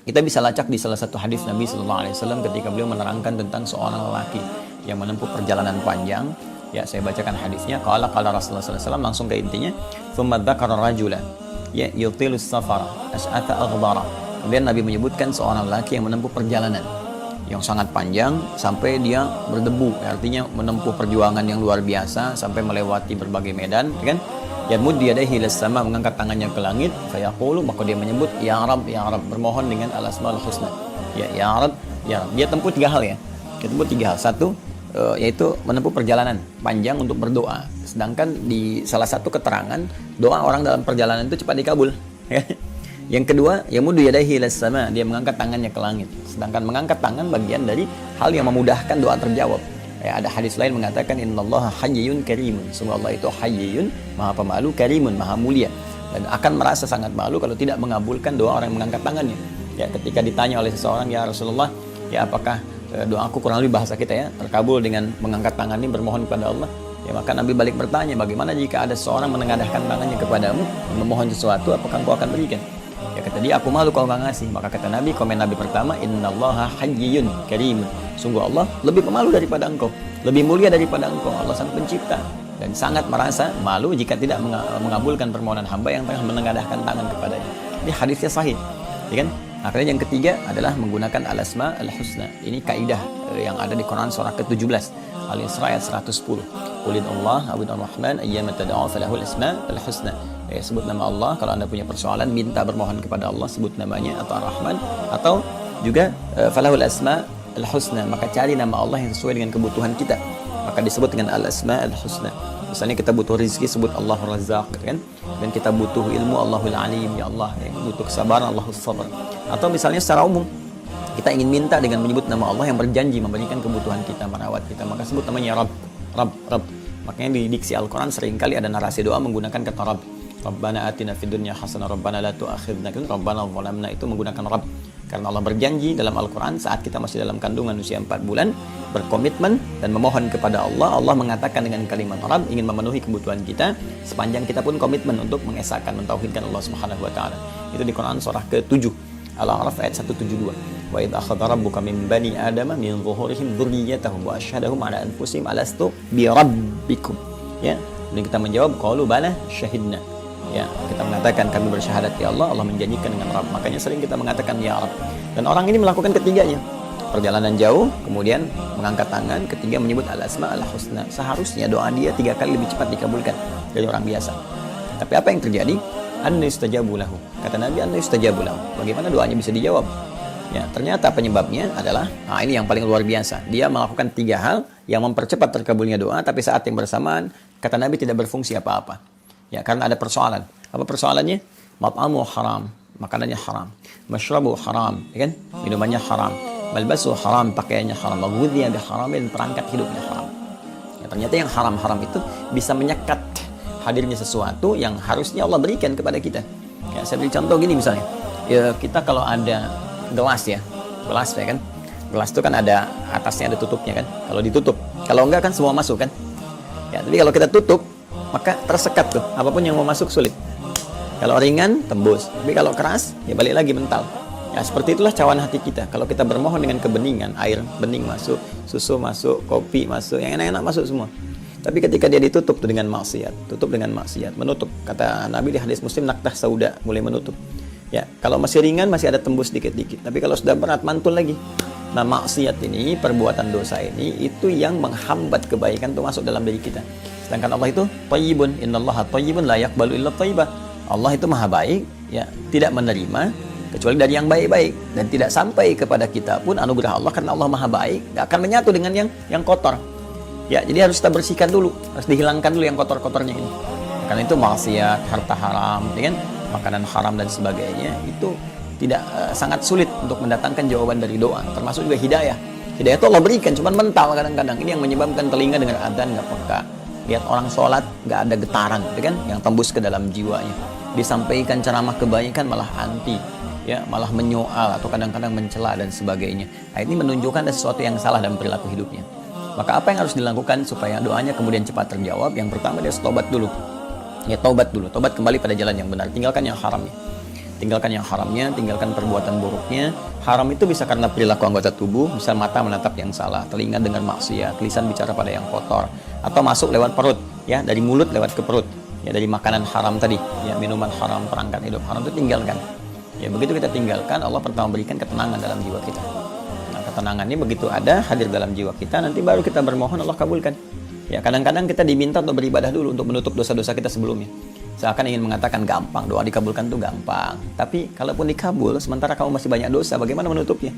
Kita bisa lacak di salah satu hadis Nabi Sallallahu Alaihi Wasallam ketika beliau menerangkan tentang seorang lelaki yang menempuh perjalanan panjang. Ya, saya bacakan hadisnya. Qala Rasulullah Sallallahu Alaihi Wasallam, langsung ke intinya. Tsumma dzakara rajulan ya yutilus safara as'atha aghdara. Kemudian Nabi menyebutkan seorang lelaki yang menempuh perjalanan yang sangat panjang sampai dia berdebu, artinya menempuh perjuangan yang luar biasa sampai melewati berbagai medan, kan? Yamud yadayhi ila sama, mengangkat tangannya ke langit, fayaqulu, maka dia menyebut ya Rabb, bermohon dengan al-asmaul husna. Ya Rabb, ya Rabb. Dia tempuh 3 hal ya. Dia tempuh 3 hal. Satu, yaitu menempuh perjalanan panjang untuk berdoa. Sedangkan di salah satu keterangan, doa orang dalam perjalanan itu cepat dikabul. Yang kedua, yamudu yadayhi ila sama, dia mengangkat tangannya ke langit. Sedangkan mengangkat tangan bagian dari hal yang memudahkan doa terjawab. Ya, ada hadis lain mengatakan innallaha hayyun karimun. Sungguh Allah itu hayyun, maha pemalu, karimun, maha mulia. Dan akan merasa sangat malu kalau tidak mengabulkan doa orang yang mengangkat tangannya. Ya, ketika ditanya oleh seseorang, ya Rasulullah, ya apakah doaku, kurang lebih bahasa kita ya, terkabul dengan mengangkat tangan ini bermohon kepada Allah? Ya, maka Nabi balik bertanya, bagaimana jika ada seorang menengadahkan tangannya kepadamu memohon sesuatu, apakah engkau akan berikan? Ya, kata dia, aku malu kalau nggak ngasih. Maka kata Nabi, komen Nabi pertama, innallaha hayyun karimun. Sungguh Allah lebih pemalu daripada engkau, lebih mulia daripada engkau. Allah sang pencipta dan sangat merasa malu jika tidak mengabulkan permohonan hamba yang tengah menengadahkan tangan kepadanya. Ini hadisnya sahih, ya kan? Akhirnya yang ketiga adalah menggunakan al-asma al-husna. Ini kaidah yang ada di Quran surah ke-17 Al-Isra ayat 110. Qulil Allah awid ar-Rahman ayyama tad'u falahul asma al-husna. Sebut nama Allah kalau Anda punya persoalan, minta bermohon kepada Allah, sebut namanya, atau Ar-Rahman, atau juga falahul asma al-husna, maka cari nama Allah yang sesuai dengan kebutuhan kita, maka disebut dengan al-asma al-husna. Misalnya kita butuh rezeki, sebut Allahur Razzaq, kan? Dan kita butuh ilmu, Allahul Alim, ya Allah. Butuh kesabaran, Allahus Sabar. Atau misalnya secara umum kita ingin minta dengan menyebut nama Allah yang berjanji memberikan kebutuhan kita, merawat kita, maka sebut namanya Rabb. Makanya di diksi Al-Quran seringkali ada narasi doa menggunakan kata Rabb. Rabbana atina fid dunya hasanah, Rabbana la tu'akhidna, Rabbana zalamna, itu menggunakan Rabb. Karena Allah berjanji dalam Al-Quran saat kita masih dalam kandungan usia 4 bulan, berkomitmen dan memohon kepada Allah, Allah mengatakan dengan kalimat Rabb, ingin memenuhi kebutuhan kita sepanjang kita pun komitmen untuk mengesahkan, mentauhidkan Allah Subhanahu wa taala. Itu di Quran surah ke-7 Al-A'raf ayat 172. Wa idz akhadha rabbuka min bani adama min zuhurihim dzurriyyatahum wa asyhadahum ala anfusihim alastu bi rabbikum. Ya, dan kita menjawab qalu bala syahidna. Ya, kita mengatakan kami bersyahadat ya Allah, Allah menjanjikan dengan Rabb. Makanya sering kita mengatakan ya Rabb. Dan orang ini melakukan ketiganya. Perjalanan jauh, kemudian mengangkat tangan, ketiga menyebut al-asma al-husna. Seharusnya doa dia 3 kali lebih cepat dikabulkan dari orang biasa. Tapi apa yang terjadi? Anna yustajabu lahu. Kata Nabi, anna yustajabu lahu. Bagaimana doanya bisa dijawab? Ya, ternyata penyebabnya adalah, ini yang paling luar biasa. Dia melakukan 3 hal yang mempercepat terkabulnya doa, tapi saat yang bersamaan, kata Nabi tidak berfungsi apa-apa. Ya, karena ada persoalan. Apa persoalannya? Mat'amu haram, makanannya haram. Mashrabu haram, ya kan? Minumannya haram. Malbasu haram, pakaiannya haram. Maghudhiya bi haramin, perangkat hidupnya haram. Ya, ternyata yang haram-haram itu bisa menyekat hadirnya sesuatu yang harusnya Allah berikan kepada kita. Ya, saya beri contoh gini misalnya. Ya, kita kalau ada gelas ya. Gelas ya kan? Gelas itu kan ada atasnya, ada tutupnya kan? Kalau ditutup. Kalau enggak kan semua masuk kan? Ya, tapi kalau kita tutup, maka tersekat tuh, apapun yang mau masuk sulit. Kalau ringan, tembus. Tapi kalau keras, ya balik lagi mental. Ya, seperti itulah cawan hati kita. Kalau kita bermohon dengan kebeningan, air bening masuk, susu masuk, kopi masuk, yang enak-enak masuk semua. Tapi ketika dia ditutup tuh dengan maksiat, tutup dengan maksiat, menutup. Kata Nabi di hadis Muslim, naktah sauda, mulai menutup. Ya, kalau masih ringan, masih ada tembus dikit-dikit. Tapi kalau sudah berat, mantul lagi. Nah, maksiat ini, perbuatan dosa ini, itu yang menghambat kebaikan itu masuk dalam diri kita. Sedangkan Allah itu thayyibun, innallaha thayyibun la yaqbalu illa thayyibah. Allah itu maha baik, ya, tidak menerima kecuali dari yang baik-baik, dan tidak sampai kepada kita pun anugerah Allah karena Allah maha baik, gak akan menyatu dengan yang kotor. Ya, jadi harus kita bersihkan dulu, harus dihilangkan dulu yang kotor-kotornya ini. Karena itu maksiat, harta haram, ya kan? Makanan haram dan sebagainya itu tidak sangat sulit untuk mendatangkan jawaban dari doa, termasuk juga hidayah. Hidayah itu Allah berikan, cuman mental kadang-kadang. Ini yang menyebabkan telinga dengar adzan nggak peka, lihat orang sholat nggak ada getaran, ya kan? Yang tembus ke dalam jiwanya. Disampaikan ceramah kebaikan malah anti, ya, malah menyoal atau kadang-kadang mencela dan sebagainya. Nah, ini menunjukkan ada sesuatu yang salah dalam perilaku hidupnya. Maka apa yang harus dilakukan supaya doanya kemudian cepat terjawab? Yang pertama dia tobat dulu. Ya, tobat dulu, tobat kembali pada jalan yang benar, tinggalkan yang haramnya. Tinggalkan yang haramnya, tinggalkan perbuatan buruknya. Haram itu bisa karena perilaku anggota tubuh, misal mata menatap yang salah, telinga dengar maksiat, lisan bicara pada yang kotor, atau masuk lewat perut, ya, dari mulut lewat ke perut, ya, dari makanan haram tadi, ya, minuman haram, perangkat hidup haram itu tinggalkan. Ya, begitu kita tinggalkan, Allah pertama berikan ketenangan dalam jiwa kita. Nah, ketenangan ini begitu ada, hadir dalam jiwa kita, nanti baru kita bermohon, Allah kabulkan. Ya, kadang-kadang kita diminta untuk beribadah dulu, untuk menutup dosa-dosa kita sebelumnya. Seakan ingin mengatakan gampang, doa dikabulkan itu gampang. Tapi kalaupun dikabul, sementara kamu masih banyak dosa, bagaimana menutupnya?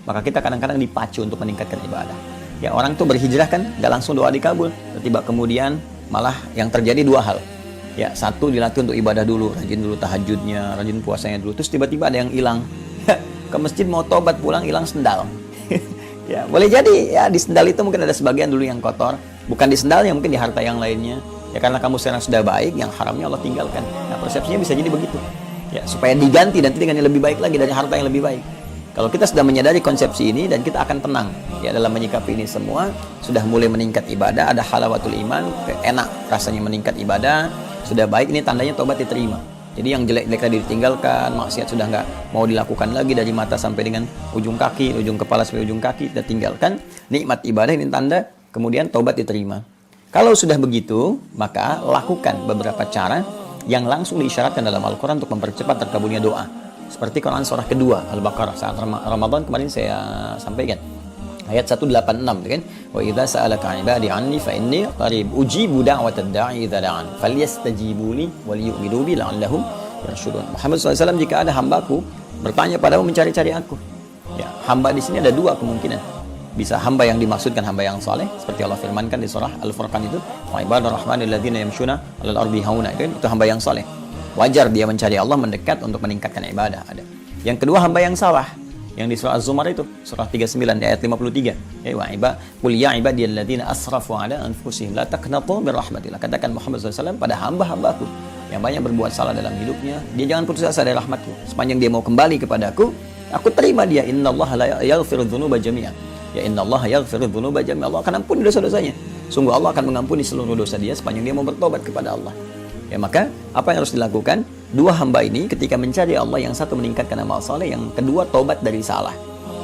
Maka kita kadang-kadang dipacu untuk meningkatkan ibadah. Ya, orang tuh berhijrah kan, nggak langsung doa dikabul. Tiba kemudian malah yang terjadi dua hal. Ya, satu dilatih untuk ibadah dulu, rajin dulu tahajudnya, rajin puasanya dulu. Terus tiba-tiba ada yang hilang. Ke masjid mau tobat pulang hilang sendal. Ya, boleh jadi ya di sendal itu mungkin ada sebagian dulu yang kotor. Bukan di sendalnya, mungkin di harta yang lainnya. Ya karena kamu sekarang sudah baik, yang haramnya Allah tinggalkan. Nah, persepsinya bisa jadi begitu. Ya, supaya diganti nanti dengan yang lebih baik lagi, dari harta yang lebih baik. Kalau kita sudah menyadari konsepsi ini, dan kita akan tenang ya dalam menyikapi ini semua, sudah mulai meningkat ibadah, ada halawatul iman, enak rasanya meningkat ibadah, sudah baik, ini tandanya tobat diterima. Jadi yang jelek-jelek tadi ditinggalkan, maksiat sudah nggak mau dilakukan lagi, dari mata sampai dengan ujung kaki, ujung kepala sampai ujung kaki, kita tinggalkan. Nikmat ibadah ini tanda kemudian tobat diterima. Kalau sudah begitu, maka lakukan beberapa cara yang langsung diisyaratkan dalam Al-Quran untuk mempercepat terkabulnya doa. Seperti Quran surah kedua, Al-Baqarah, saat Ramadan kemarin saya sampaikan. Ayat 186, kan? Wa idza sa'alaka 'ibadi 'anni fa inni qarib ujibu da'watad da'i idza da'an falyastajibu li wal yu'minu bi la'allahum yarshudun. Muhammad SAW, jika ada hambaku bertanya padamu mencari-cari aku. Ya, hamba di sini ada dua kemungkinan. Bisa hamba yang dimaksudkan hamba yang saleh, seperti Allah firmankan di surah Al-Furqan itu, wa ibadur rahmanil ladzina yamshuna 'alal ardi hauna, itu hamba yang saleh. Wajar dia mencari Allah, mendekat untuk meningkatkan ibadah, ada. Yang kedua hamba yang salah, yang di surah Az-Zumar itu, surah 39 ayat 53. Ya wa qul ya ibadiyalladzina asrafu 'ala anfusihim la taqnatu mir rahmatillah. Katakan Muhammad SAW pada hamba-hambaku yang banyak berbuat salah dalam hidupnya, dia jangan putus asa dari rahmatku. Sepanjang dia mau kembali kepadaku, aku terima dia. Innallaha la yaghfiru dzunuba jami'an. Ya innallaha yaghfiru dzunuba jami'an. Allah akan ampuni dosa-dosanya. Sungguh Allah akan mengampuni seluruh dosa dia sepanjang dia mau bertobat kepada Allah. Ya, maka apa yang harus dilakukan? Dua hamba ini ketika mencari Allah, yang satu meningkatkan amal saleh, yang kedua tobat dari salah.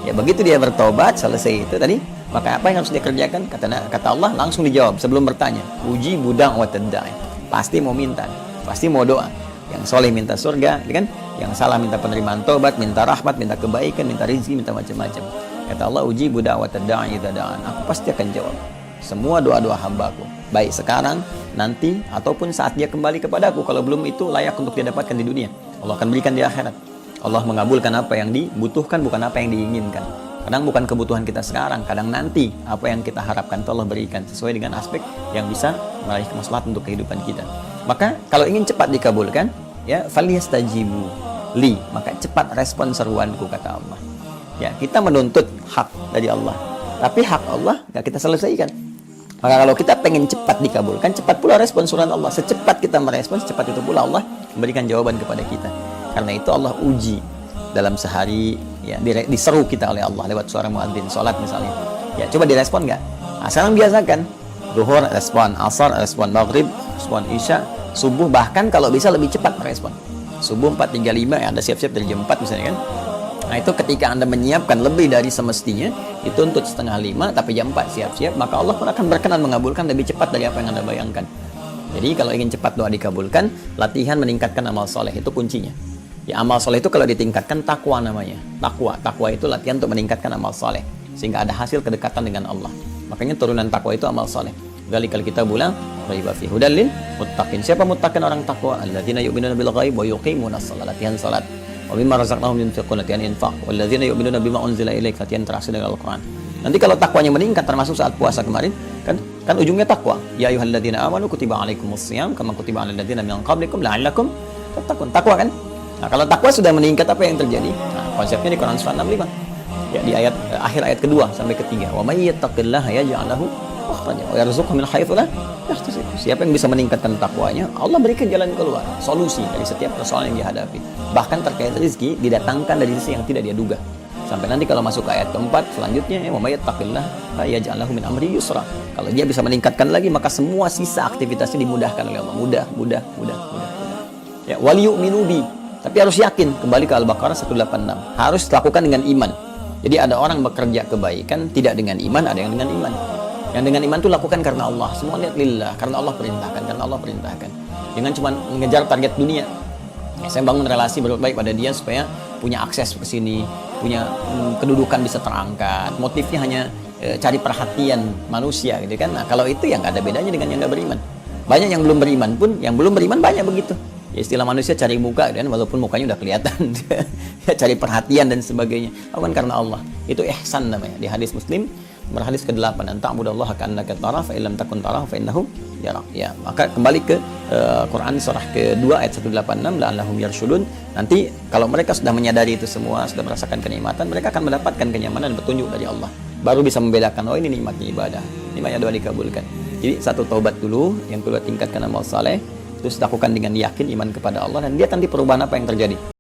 Ya, begitu dia bertobat, selesai itu tadi, maka apa yang harus dia kerjakan? Kata Allah langsung dijawab sebelum bertanya. Uji budang wa tadda'i. Pasti mau minta, pasti mau doa. Yang soleh minta surga, kan? Yang salah minta penerimaan tobat, minta rahmat, minta kebaikan, minta rezeki, minta macam-macam. Kata Allah, uji buda'watad da'i idza da'an. Aku pasti akan jawab semua doa-doa hambaku, baik sekarang, nanti, ataupun saat dia kembali kepadaku. Kalau belum, itu layak untuk dia dapatkan di dunia, Allah akan berikan di akhirat. Allah mengabulkan apa yang dibutuhkan, bukan apa yang diinginkan. Kadang bukan kebutuhan kita sekarang, kadang nanti apa yang kita harapkan itu Allah berikan sesuai dengan aspek yang bisa meraih kemaslahatan untuk kehidupan kita. Maka kalau ingin cepat dikabulkan, ya falyastajibu li, maka cepat respon seruanku, kata Allah. Ya, kita menuntut hak dari Allah, tapi hak Allah nggak kita selesaikan. Maka kalau kita pengen cepat dikabulkan, cepat pula respon surat Allah. Secepat kita merespon, secepat itu pula Allah memberikan jawaban kepada kita. Karena itu Allah uji dalam sehari, ya, diseru kita oleh Allah lewat suara muadzin sholat misalnya. Ya, coba direspon nggak? Nah, sekarang biasakan. Zuhur respon, asar respon, maghrib respon, isya, subuh bahkan kalau bisa lebih cepat merespon. Subuh 4.35, ya, Anda siap-siap dari jam 4 misalnya kan. Nah, itu ketika Anda menyiapkan lebih dari semestinya, itu untuk 4:30, tapi jam 4 siap-siap, maka Allah pun akan berkenan mengabulkan lebih cepat dari apa yang Anda bayangkan. Jadi kalau ingin cepat doa dikabulkan, latihan meningkatkan amal soleh, itu kuncinya. Ya, amal soleh itu kalau ditingkatkan takwa namanya. Takwa itu latihan untuk meningkatkan amal soleh, sehingga ada hasil kedekatan dengan Allah. Makanya turunan takwa itu amal soleh. Dzalikal kita bilang, raiba fi hudal lil muttaqin. Siapa muttaqin? Orang takwa. Alladzina yu'minuna bil ghaib wa yuqimunas shalah, latihan salat. Wa mimma razaqnahum yunfiqun, latihan infak. Walladzina yu'minuna bima unzila ilaika, latihan terakhir dengan Al-Qur'an. Nanti kalau takwanya meningkat, termasuk saat puasa kemarin, kan ujungnya takwa. Ya ayyuhalladzina amanu kutiba alaikumusiyam kama kutiba alal ladzina min qablikum la'allakum tattaqun. Takwa kan? Nah, kalau takwa sudah meningkat, apa yang terjadi? Nah, konsepnya di Quran surah 65. Ya, di akhir ayat kedua sampai ketiga. Wa may yattaqillaha yaj'al lahu makhraja wa yarzuqhu min haitsu la yahtasib. Siapa yang bisa meningkatkan takwanya, Allah berikan jalan keluar, solusi dari setiap persoalan yang dihadapi. Bahkan terkait rezeki didatangkan dari sisi yang tidak dia duga. Sampai nanti kalau masuk ke ayat keempat selanjutnya, wa may yattaqillaha yaj'al lahu min amri yusra. Kalau dia bisa meningkatkan lagi, maka semua sisa aktivitasnya dimudahkan oleh Allah. Mudah. Ya, wal yu'minu bi. Tapi harus yakin, kembali ke Al-Baqarah 186. Harus lakukan dengan iman. Jadi ada orang bekerja kebaikan tidak dengan iman, ada yang dengan iman. Yang dengan iman itu lakukan karena Allah. Semua lihat lillah, karena Allah perintahkan, karena Allah perintahkan. Jangan cuma mengejar target dunia. Saya bangun relasi berbuat baik pada dia supaya punya akses ke sini, punya kedudukan bisa terangkat. Motifnya hanya cari perhatian manusia gitu kan. Nah, kalau itu yang nggak ada bedanya dengan yang nggak beriman. Banyak yang belum beriman pun, yang belum beriman banyak begitu. Ya, istilah manusia cari muka dan walaupun mukanya udah kelihatan. Ya, cari perhatian dan sebagainya. Lakukan karena Allah. Itu ihsan namanya. Di hadis Muslim berhadis ke-8, anta'budallaha ka'annaka tarahu fa illam takun tarahu fa innahu yarak. Ya, maka kembali ke Quran surah ke-2 ayat 186, la'allahum yarsyudun. Nanti kalau mereka sudah menyadari itu semua, sudah merasakan kenikmatan, mereka akan mendapatkan kenyamanan dan petunjuk dari Allah. Baru bisa membedakan, oh ini nikmatnya ibadah, nikmatnya doa dikabulkan. Jadi satu taubat dulu, yang kedua tingkatkan amal saleh, terus lakukan dengan yakin iman kepada Allah, dan lihat nanti perubahan apa yang terjadi.